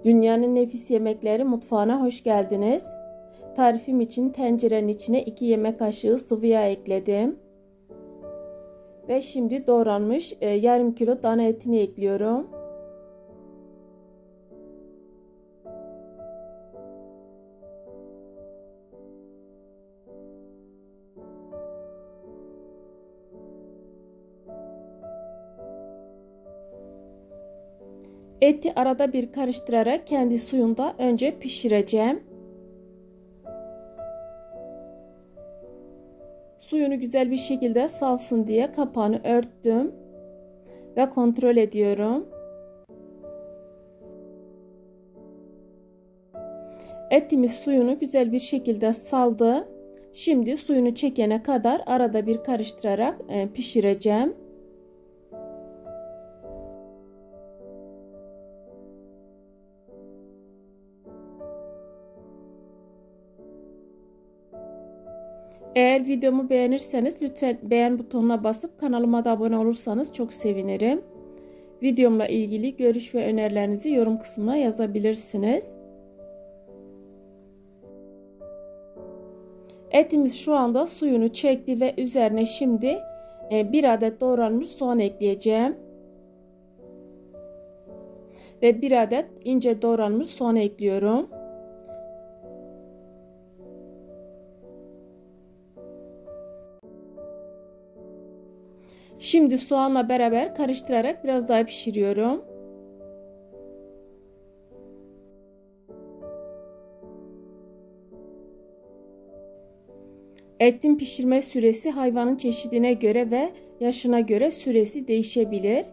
Dünyanın nefis yemekleri mutfağına hoş geldiniz. Tarifim için tencerenin içine 2 yemek kaşığı sıvı yağ ekledim. Ve şimdi doğranmış yarım kilo dana etini ekliyorum. Eti arada bir karıştırarak kendi suyunda önce pişireceğim. Suyunu güzel bir şekilde salsın diye kapağını örttüm ve kontrol ediyorum. Etimiz suyunu güzel bir şekilde saldı. Şimdi suyunu çekene kadar arada bir karıştırarak pişireceğim. Eğer videomu beğenirseniz lütfen beğen butonuna basıp kanalıma da abone olursanız çok sevinirim. Videomla ilgili görüş ve önerilerinizi yorum kısmına yazabilirsiniz. Etimiz şu anda suyunu çekti ve üzerine şimdi 1 adet doğranmış soğan ekleyeceğim. Ve 1 adet ince doğranmış soğan ekliyorum. Şimdi soğanla beraber karıştırarak biraz daha pişiriyorum. Etin pişirme süresi hayvanın çeşidine göre ve yaşına göre süresi değişebilir.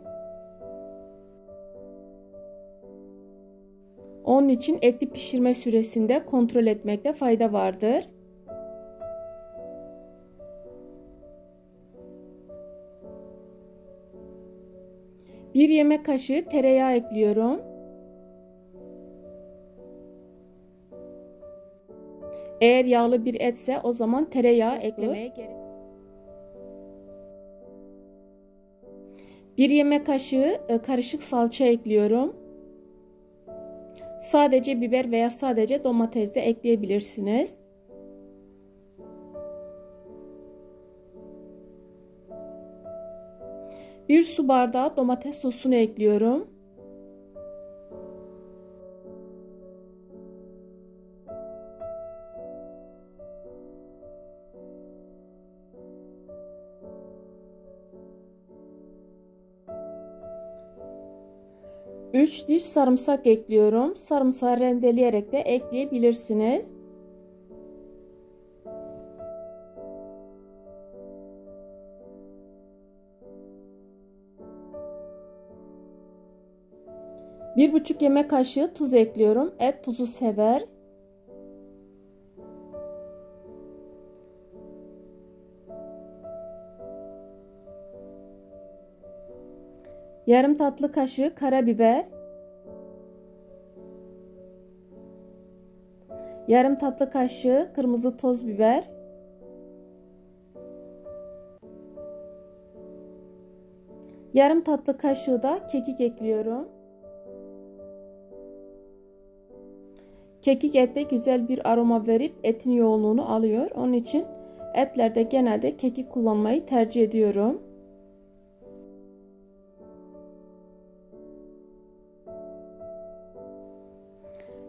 Onun için eti pişirme süresinde kontrol etmekte fayda vardır. Bir yemek kaşığı tereyağı ekliyorum. Eğer yağlı bir etse o zaman tereyağı eklemeye gerek yok. 1 yemek kaşığı karışık salça ekliyorum. Sadece biber veya sadece domates de ekleyebilirsiniz. Bir su bardağı domates sosunu ekliyorum. Üç diş sarımsak ekliyorum. Sarımsağı rendeleyerek de ekleyebilirsiniz. Bir buçuk yemek kaşığı tuz ekliyorum. Et tuzu sever. Yarım tatlı kaşığı karabiber. Yarım tatlı kaşığı kırmızı toz biber. Yarım tatlı kaşığı da kekik ekliyorum. Kekik ette güzel bir aroma verip etin yoğunluğunu alıyor. Onun için etlerde genelde kekik kullanmayı tercih ediyorum.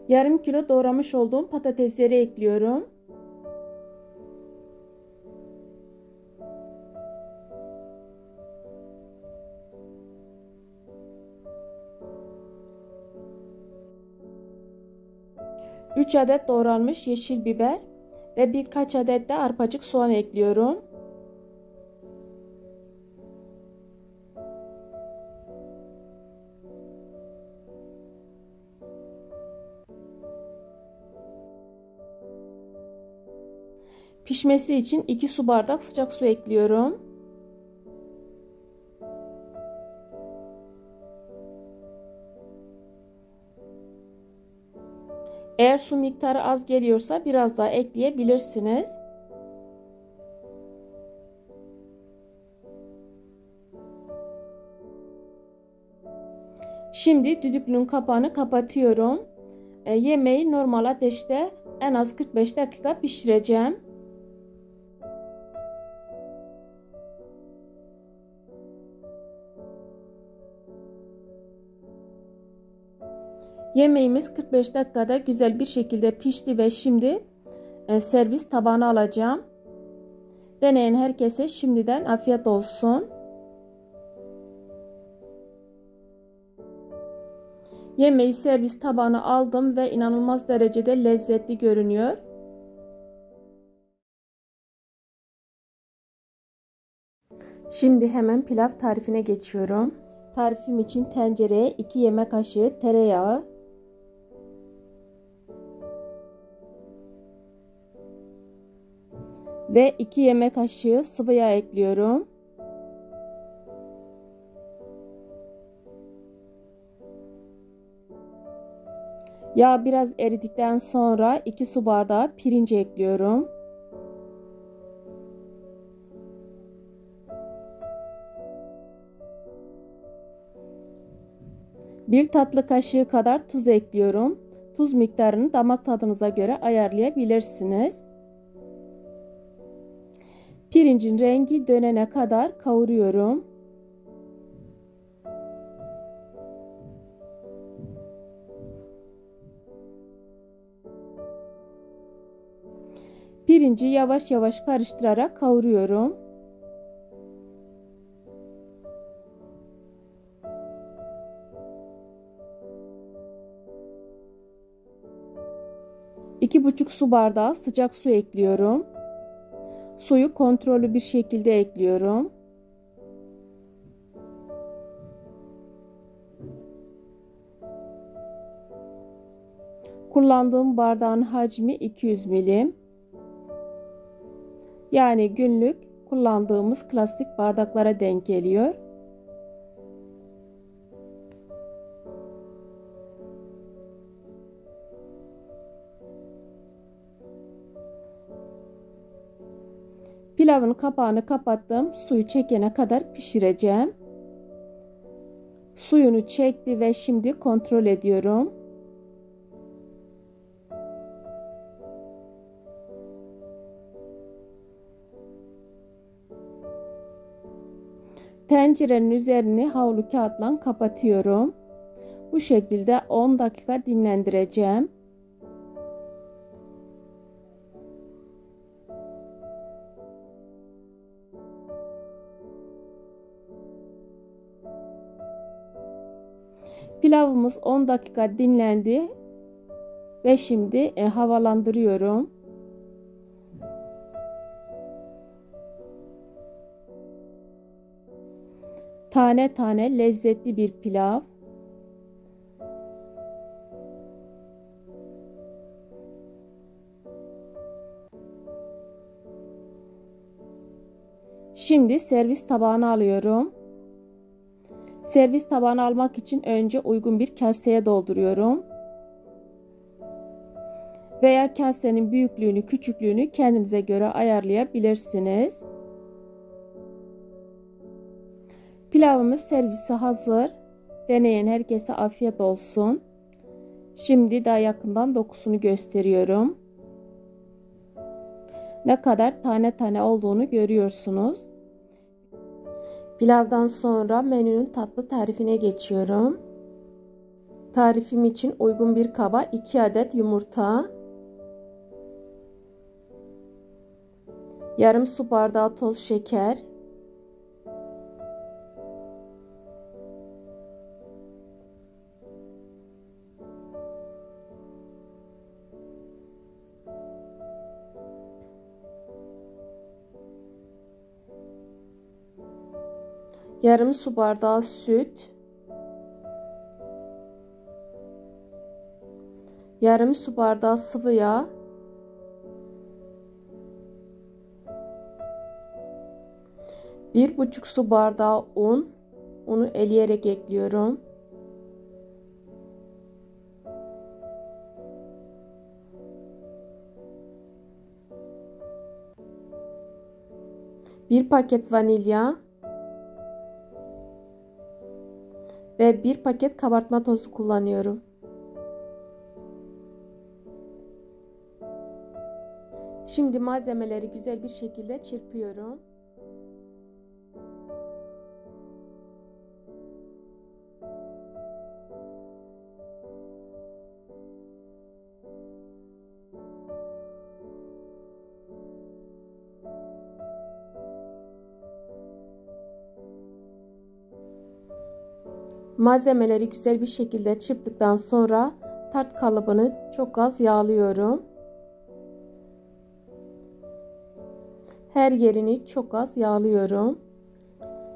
Yarım kilo doğramış olduğum patatesleri ekliyorum. Üç adet doğranmış yeşil biber ve birkaç adet de arpacık soğan ekliyorum. Pişmesi için 2 su bardak sıcak su ekliyorum. Eğer su miktarı az geliyorsa biraz daha ekleyebilirsiniz. Şimdi düdüklünün kapağını kapatıyorum. Yemeği normal ateşte en az 45 dakika pişireceğim. Yemeğimiz 45 dakikada güzel bir şekilde pişti ve şimdi servis tabağına alacağım. Deneyen herkese şimdiden afiyet olsun. Yemeği servis tabağına aldım ve inanılmaz derecede lezzetli görünüyor. Şimdi hemen pilav tarifine geçiyorum. Tarifim için tencereye 2 yemek kaşığı tereyağı, ve 2 yemek kaşığı sıvı yağ ekliyorum. Yağ biraz eridikten sonra 2 su bardağı pirinç ekliyorum. Bir tatlı kaşığı kadar tuz ekliyorum. Tuz miktarını damak tadınıza göre ayarlayabilirsiniz. Pirincin rengi dönene kadar kavuruyorum. Pirinci yavaş yavaş karıştırarak kavuruyorum. İki buçuk su bardağı sıcak su ekliyorum. Suyu kontrollü bir şekilde ekliyorum. Kullandığım bardağın hacmi 200 milim. Yani günlük kullandığımız klasik bardaklara denk geliyor. Pilavın kapağını kapattım. Suyu çekene kadar pişireceğim. Suyunu çekti ve şimdi kontrol ediyorum. Tencerenin üzerini havlu kağıtla kapatıyorum. Bu şekilde 10 dakika dinlendireceğim. Pilavımız 10 dakika dinlendi ve şimdi havalandırıyorum. Tane tane lezzetli bir pilav. Şimdi servis tabağına alıyorum. Servis tabağına almak için önce uygun bir kaseye dolduruyorum. Veya kasenin büyüklüğünü, küçüklüğünü kendinize göre ayarlayabilirsiniz. Pilavımız servise hazır. Deneyen herkese afiyet olsun. Şimdi daha yakından dokusunu gösteriyorum. Ne kadar tane tane olduğunu görüyorsunuz. Pilavdan sonra menünün tatlı tarifine geçiyorum. Tarifim için uygun bir kaba 2 adet yumurta, yarım su bardağı toz şeker, yarım su bardağı süt, yarım su bardağı sıvı yağ, bir buçuk su bardağı un. Unu eleyerek ekliyorum. Bir paket vanilya ve ve 1 paket kabartma tozu kullanıyorum. Şimdi malzemeleri güzel bir şekilde çırpıyorum. Malzemeleri güzel bir şekilde çırptıktan sonra tart kalıbını çok az yağlıyorum. Her yerini çok az yağlıyorum.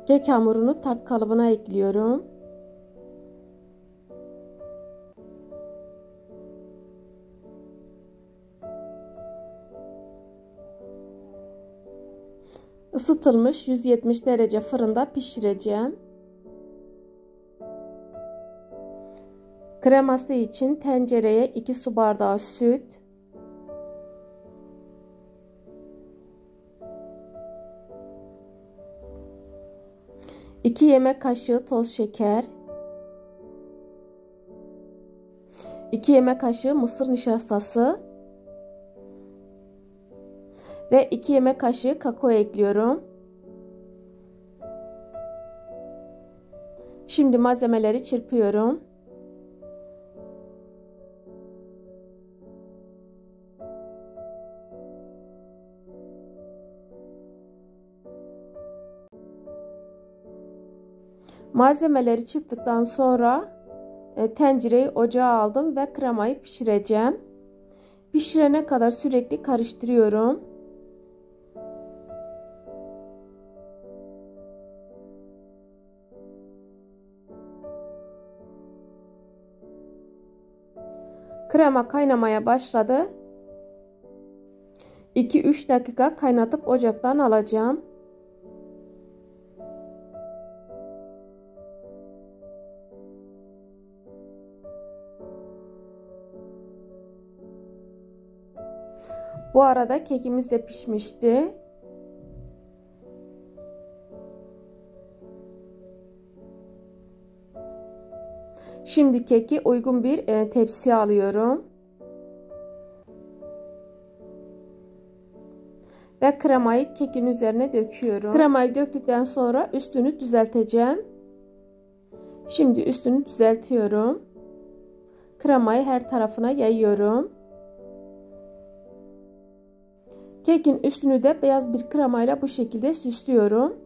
Kek hamurunu tart kalıbına ekliyorum. Isıtılmış 170 derece fırında pişireceğim. Kreması için tencereye 2 su bardağı süt, 2 yemek kaşığı toz şeker, 2 yemek kaşığı mısır nişastası ve 2 yemek kaşığı kakao ekliyorum. Şimdi malzemeleri çırpıyorum. Malzemeleri çırptıktan sonra tencereyi ocağa aldım ve kremayı pişireceğim. Pişirene kadar sürekli karıştırıyorum. Krema kaynamaya başladı. 2-3 dakika kaynatıp ocaktan alacağım. Bu arada kekimiz de pişmişti. Şimdi keki uygun bir tepsiye alıyorum. Ve kremayı kekin üzerine döküyorum. Kremayı döktükten sonra üstünü düzelteceğim. Şimdi üstünü düzeltiyorum. Kremayı her tarafına yayıyorum. Kekin üstünü de beyaz bir kremayla bu şekilde süslüyorum.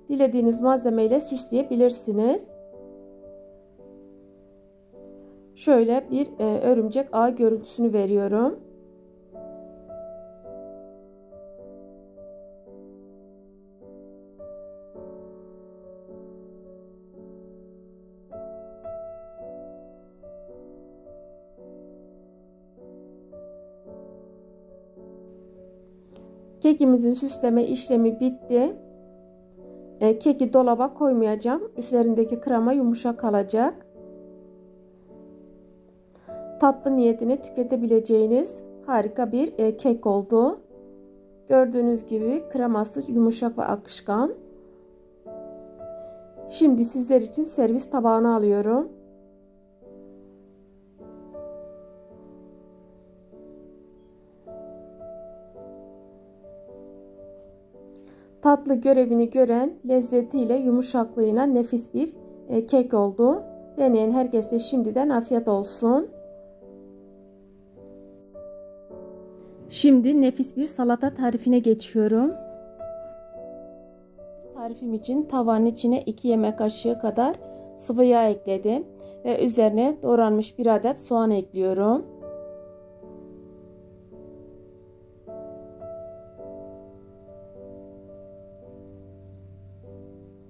Dilediğiniz malzemeyle süsleyebilirsiniz. Şöyle bir örümcek ağı görüntüsünü veriyorum. Kekimizin süsleme işlemi bitti. Keki dolaba koymayacağım. Üzerindeki krema yumuşak kalacak. Tatlı niyetine tüketebileceğiniz harika bir kek oldu. Gördüğünüz gibi kreması yumuşak ve akışkan. Şimdi sizler için servis tabağına alıyorum. Tatlı görevini gören, lezzetiyle, yumuşaklığıyla nefis bir kek oldu. Deneyen herkese şimdiden afiyet olsun. Şimdi nefis bir salata tarifine geçiyorum. Tarifim için tavanın içine 2 yemek kaşığı kadar sıvı yağ ekledim ve üzerine doğranmış 1 adet soğan ekliyorum.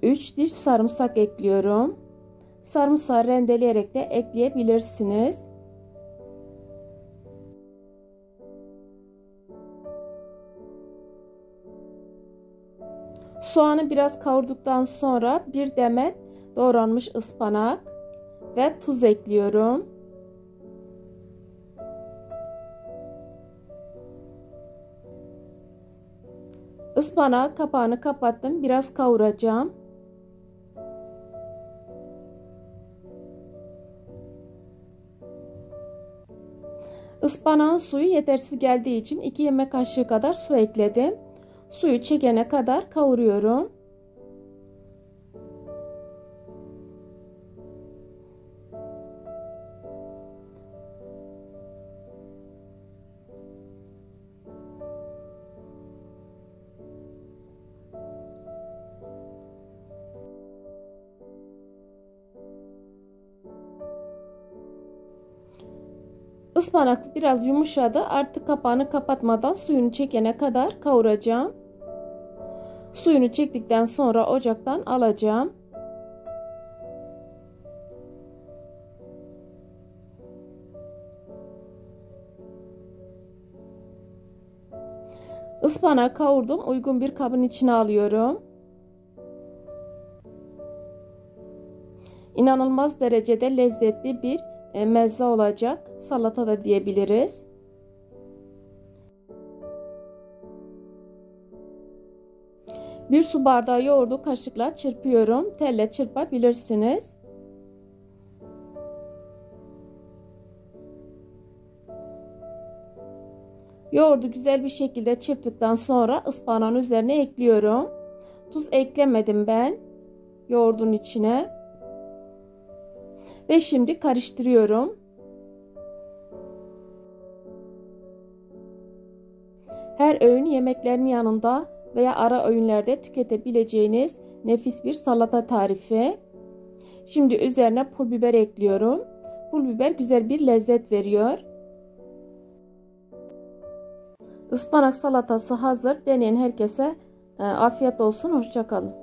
3 diş sarımsak ekliyorum. Sarımsağı rendeleyerek de ekleyebilirsiniz. Soğanı biraz kavurduktan sonra bir demet doğranmış ıspanak ve tuz ekliyorum. Ispanağı kapağını kapattım. Biraz kavuracağım. Ispanağın suyu yetersiz geldiği için 2 yemek kaşığı kadar su ekledim. Suyu çekene kadar kavuruyorum. Ispanak biraz yumuşadı. Artık kapağını kapatmadan suyunu çekene kadar kavuracağım. Suyunu çektikten sonra ocaktan alacağım. Ispanağı kavurdum. Uygun bir kabın içine alıyorum. İnanılmaz derecede lezzetli bir meze olacak. Salata da diyebiliriz. Bir su bardağı yoğurdu kaşıkla çırpıyorum. Telle çırpabilirsiniz. Yoğurdu güzel bir şekilde çırptıktan sonra ıspanağın üzerine ekliyorum. Tuz eklemedim ben yoğurdun içine. Ve şimdi karıştırıyorum. Her öğün yemeklerin yanında veya ara öğünlerde tüketebileceğiniz nefis bir salata tarifi. Şimdi üzerine pul biber ekliyorum. Pul biber güzel bir lezzet veriyor. Ispanak salatası hazır. Deneyin, herkese afiyet olsun. Hoşça kalın.